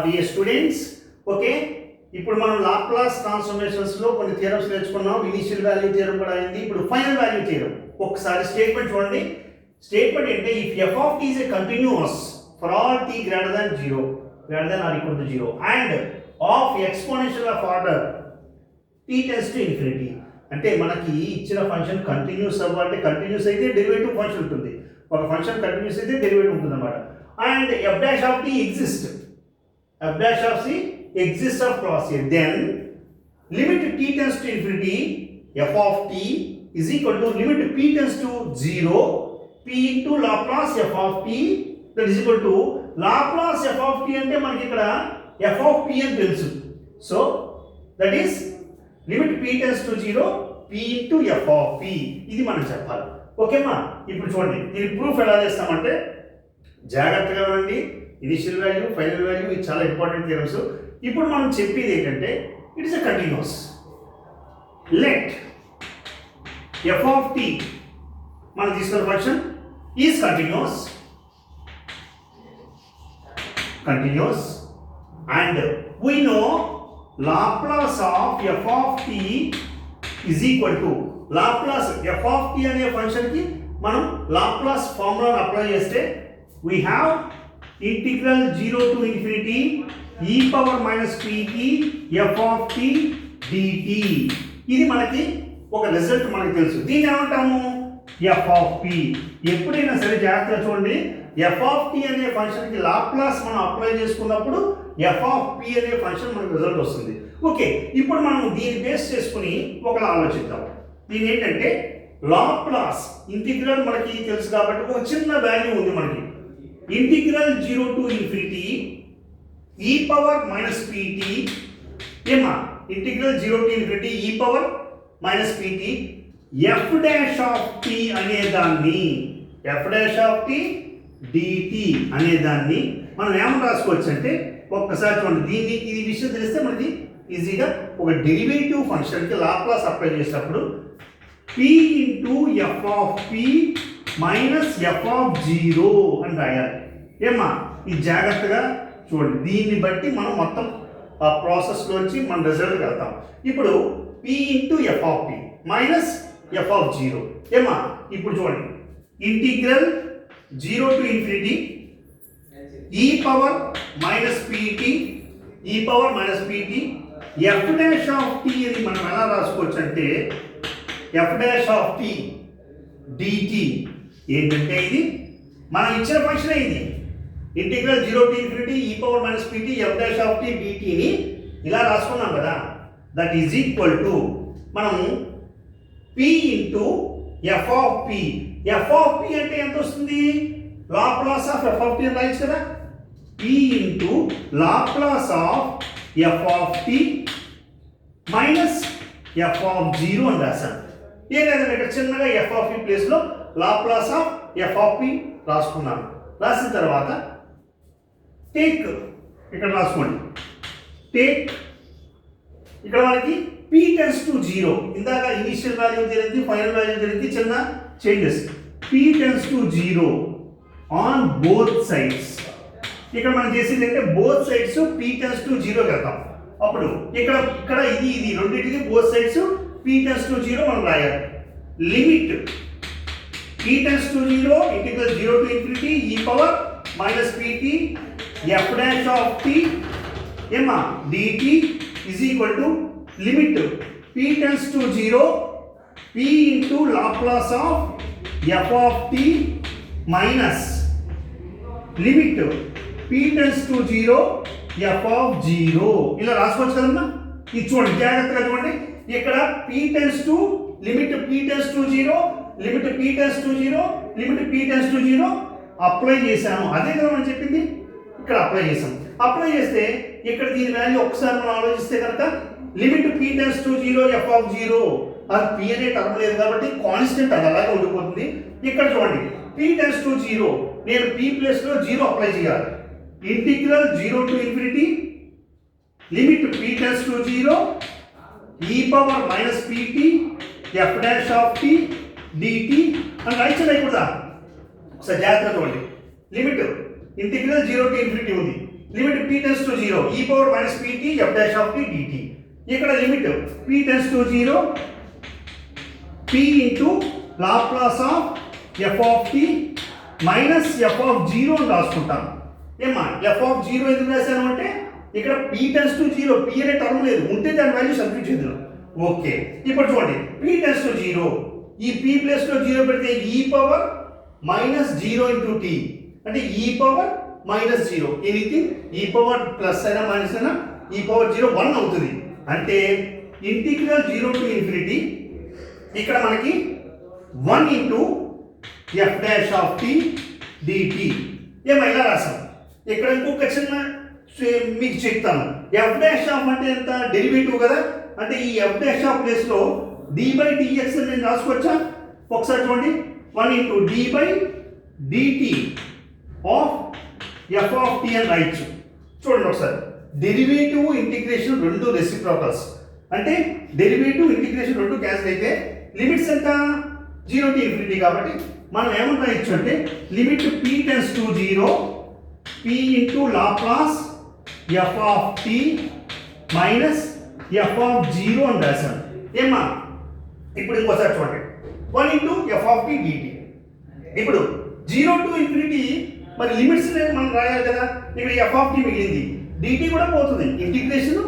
Dear students, okay, ఇప్పుడు మనం Laplace transformations లో కొన్ని థియరమ్స్ నేర్చుకున్నాం. ఇనిషియల్ వాల్యూ థియరం కూడా అయింది. ఇప్పుడు ఫైనల్ వాల్యూ థియరం. ఒకసారి స్టేట్మెంట్ చూడండి. స్టేట్మెంట్ అంటే if f of t is a continuous for all t greater than 0 and of exponential of order t tends to infinity. అంటే మనకి ఇచ్చిన ఫంక్షన్ కంటిన్యూస్ అవ్వాలంటే కంటిన్యూస్ అయితే డెరివేటివ్ ఫంక్షన్ ఉంటుంది. ఒక ఫంక్షన్ కంటిన్యూస్ అయితే డెరివేటివ్ ఉంటుంది అన్నమాట. And f dash of t exists of class A, then limit t tends to infinity f of t is equal to limit p tends to 0 p into Laplace f of t that is equal to Laplace f of t అంటే మనకి ఇక్కడ f of p అని తెలుసు. So that is limit p tends to 0 p into f of p. ఇది మనం చెప్పాలి. ఓకేమా? ఇప్పుడు చూడండి, దీని ప్రూఫ్ ఎలా చేస్తామంటే జాగ్రత్తగా ఉండండి. ఇనిషియల్ వాల్యూ, ఫైనల్ వాల్యూ, ఇది చాలా ఇంపార్టెంట్ థియరమ్స్. ఇప్పుడు మనం చెప్పేది ఏంటంటే it is a continuous. Let f of t మనం తీసుకున్న function is continuous and we know Laplace of f of t is equal to Laplace f of t అనే function కి మనం లాప్లాస్ ఫార్ములాను అప్లై చేస్తే we have integral 0 to infinity e power minus pt f of t dt. ఇది మనకి ఒక result మనకి తెలుసు. దీన్ని ఏమంటాము? f of p. ఎప్పుడైనా సరే జాగ్రత్తగా చూడండి, f of t అనే ఫంక్షన్ కి లాప్లాస్ మనం అప్లై చేసుకున్నప్పుడు f of p అనే ఫంక్షన్ మనకి రిజల్ట్ వస్తుంది. ఓకే, ఇప్పుడు మనం దీన్ని బేస్ చేసుకుని ఒకలా ఆలోచిద్దాం. దీని ఏంటంటే లాప్లాస్ ఇంటిగ్రల్ మనకి తెలుసు కాబట్టి ఒక చిన్న వాల్యూ ఉంది మనకి. Integral 0 to infinity e power minus pt ఏమా integral 0 to infinity e power minus pt f dash of t అనేదాన్ని f dash of t dt అనేదాన్ని మనం ఏమని రాసుకోవచ్చు అంటే ఒక్కసారి చూడండి, దీన్ని ఇది విషయం తెలిస్తే మనకి ఈజీగా ఒక డెరివేటివ్ ఫంక్షన్కి లాప్లాస్ అప్లై చేసినప్పుడు p into f of p minus f of 0 అని రాయాలి. ఏమా ఇది జాగ్రత్తగా చూడండి. దీన్ని బట్టి మనం మొత్తం ఆ ప్రాసెస్లోంచి మన రిజల్ట్కి వెళ్తాం. ఇప్పుడు p into f of p minus f of 0. ఏమా ఇప్పుడు చూడండి, integral 0 to infinity e power minus pt f dash of t ఇది మనం ఎలా రాసుకోవచ్చు అంటే f dash of t dt. ఏంటంటే ఇది మనం ఇచ్చిన ఫంక్షన్ ఇది integral 0 to infinity e power minus pt f dash of t dt ని ఇలా రాసుకున్నాం కదా. దట్ ఈజ్ ఈక్వల్ టు మనం p into f of p. f of p అంటే ఎంత వస్తుంది? Laplace of f of t అని రాయొచ్చు కదా. p into Laplace of f of t minus f of 0 అని రాశాను. ఏం లేదంటే ఇక్కడ చిన్నగా f ఆఫ్ p ప్లేస్లో Laplace of f of p రాసుకున్నాను. రాసిన తర్వాత టేక్ ఇక్కడ రాసుకోండి. టేక్ ఇక్కడ మనకి p టెన్స్ టు 0. ఇందాక ఇనిషియల్ వాల్యూ తెలియదు, ఫైనల్ వాల్యూ తెలియదు, చిన్న changes. p tends to 0 on both sides. ఇక్కడ మనం చేసేది అంటే both sides p tends to 0 వెళ్తాం. అప్పుడు ఇక్కడ ఇది రెండింటికి both sides p tends to 0 మనం రాయాలి. Limit p tends to 0 integral 0 to infinity e power minus pt f dash of t emma dt is equal to limit p tends to 0 p into Laplace of f of t minus limit p tends to 0 f of 0. ఇలా రాసుకోవచ్చు కదమ్మా. ఇది చూడండి, జాగ్రత్తగా చూడండి. ఇక్కడ p tends to limit p tends to 0 limit p tends to 0 limit p tends to 0 apply చేశాను. అదే కదా మనం చెప్పింది. ఇక్కడ అప్లై చేసాం. అప్లై చేస్తే ఇక్కడ దీని వాల్యూ ఒకసారి మనం ఆలోచిస్తే కనుక limit p tends to 0 f of 0 అది p అనే టర్మ్ లేదు కాబట్టి కాన్స్టెంట్ అది అలాగే ఉండిపోతుంది. ఇక్కడ చూడండి, p tends to 0 నేను p ప్లేస్లో 0 అప్లై చేయాలి. Integral 0 to infinity limit p tends to 0 e power minus pt f dash of t dt అని రైట్ సైడ్ అయిపోతుందా? ఒకసారి జాగ్రత్తగా చూడండి. లిమిట్ ఇంటిగ్రల్ 0 టు ఇన్ఫినిటీ ఉంది. Limit p tends to 0 e power minus pt f dash of t dt. ఇక్కడ limit p tends to 0 p into Laplace of f of t minus f of 0 అని రాసుకుంటాం. ఏమా f of 0 ఎందుకు రాశాను అంటే ఇక్కడ p tends to 0 p అనే term లేదు, ఉంటే దాని వాల్యూ సబ్స్టిట్యూట్ చేద్దాం. ఓకే, ఇప్పుడు చూడండి p టెన్స్ టు 0, ఈ p ప్లస్ లో 0 పెడితే e power minus 0 into t అంటే e power minus 0, anything e power plus అయినా మైనస్ అయినా e పవర్ 0 1 అవుతుంది. అంటే ఇంటిగ్రల్ 0 టు ఇన్ఫినిటీ ఇక్కడ మనకి 1 into f dash of t dt. ఏమైనా రాసాం. ఇక్కడ ఇంకొక చిన్న మీకు చెప్తాను. f డాష్ ఆఫ్ అంటే ఎంత, డెరివేటివ్ కదా, అంటే ఈ f డాష్ ఆఫ్ ప్లేస్ లో d బై dx అని నేను రాసుకోవచ్చా? ఒకసారి చూడండి, 1 into d by dt of f of t అని రాయొచ్చు. చూడండి ఒకసారి, డెరివేటివ్ ఇంటిగ్రేషన్ రెండు రెసిప్రోకల్స్, అంటే డెరివేటివ్ ఇంటిగ్రేషన్ రెండు క్యాన్సిల్ అయితే లిమిట్స్ ఎంత 0 టు ఇన్ఫినిటీ. కాబట్టి మనం ఏమని రాయొచ్చు అంటే limit p tends to 0 p into Laplace f of t minus f of 0 అని రాశాను. ఏమా ఇప్పుడు ఇంకోసారి చూడండి, 1 into f of t dt. ఇప్పుడు 0 టు ఇన్ఫినిటీ మరి లిమిట్స్ మనం రాయాలి కదా, ఇక్కడ f ఆఫ్ t మిగిలింది, dt కూడా పోతుంది, ఇంటిగ్రేషన్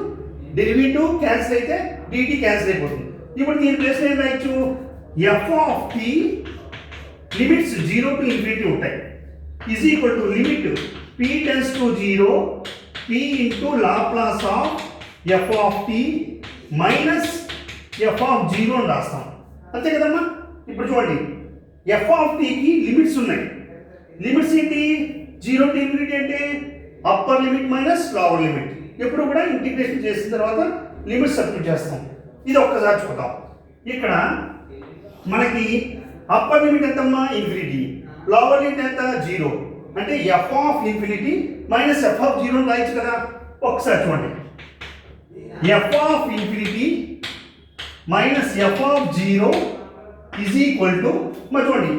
డెరివేటివ్ క్యాన్సిల్ అయితే dt క్యాన్సిల్ అయిపోతుంది. ఇప్పుడు దీని ప్లేస్ ఏం రాయొచ్చు, f of t limits 0 to infinity ఉంటాయి is equal to limit p tends to 0 p into Laplace of f of t minus f of 0 అని రాస్తాం. అంతే కదమ్మా. ఇప్పుడు చూడండి, f ఆఫ్ t కి లిమిట్స్ ఉన్నాయి. లిమిట్స్ ఏంటి, 0 టు ఇన్ఫినిటీ అంటే upper limit minus lower limit. ఎప్పుడు కూడా ఇంటిగ్రేషన్ చేసిన తర్వాత లిమిట్స్ సబ్స్టిట్యూట్ చేస్తాం. ఇది ఒక్కసారి చూద్దాం. ఇక్కడ మనకి అప్పర్ లిమిట్ ఎంతమ్మా, ఇన్ఫినిటీ, లోవర్ లిమిట్ ఎంత 0, అంటే f of infinity minus f of 0 రాయొచ్చు కదా. ఒకసారి చూడండి, f of infinity minus f of 0 is equal to, మరి చూడండి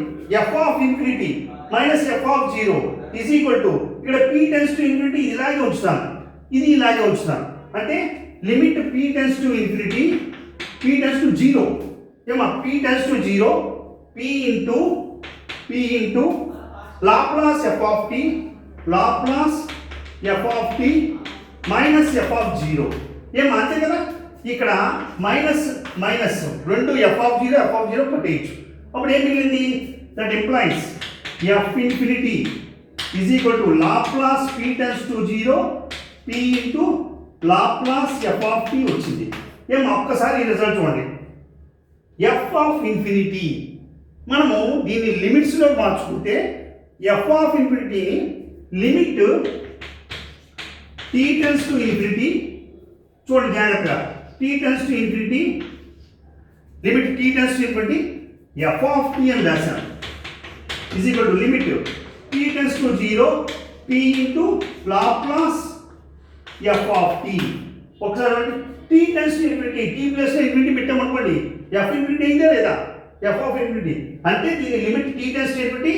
f of infinity minus f of 0 is equal to, ఇక్కడ p టెన్స్ టు ఇన్ఫినిటీ ఇది ఇలాగే ఉంచుతాను, ఇది ఇలాగే ఉంచుతాను, అంటే limit p tends to infinity p tends to 0. ఏమా p tends to 0 p into Laplace f of t Laplace f of t minus f of 0. ఏమా అంతే కదా. ఇక్కడ మైనస్ మైనస్ రెండు f ఆఫ్ 0 కొట్టేయచ్చు. అప్పుడు ఏం మిగిలింది, that employees f infinity is equal to Laplace p tends to 0 p into Laplace f of t వచ్చింది. ఏమో ఒక్కసారి ఈ రిజల్ట్ చూడండి, f ఆఫ్ ఇన్ఫినిటీ మనము దీన్ని లిమిట్స్లో మార్చుకుంటే f ఆఫ్ ఇన్ఫినిటీని limit t tends to infinity, చూడండి జాగ్రత్తగా, t tends to infinity limit t tends to infinity f of t అని రాశాను is equal to limit t tends to 0 p into Laplace f of t. ఒకసారి t tends to infinity, t plus infinity పెట్టామనుకోండి, f ఇన్ఫినిటీ అయిందా లేదా, f of infinity, అంటే దీని limit t tends to infinity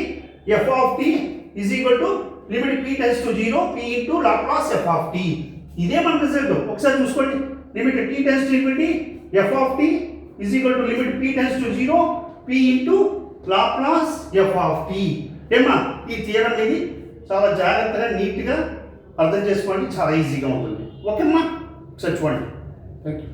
f of t is equal to limit p tends to 0 p into Laplace f of t. ఇదే మన result. ఒకసారి చూసుకోండి, limit t tends to infinity f of t is equal to limit p tends to 0 p into Laplace f of t. ఏమా ఈ theorem అనేది చాలా జాగ్రత్తగా నీట్గా అర్థం చేసుకోండి, చాలా ఈజీగా ఉంటుంది. ఓకేమ్మా, ఒకసారి చూడండి. Thank you.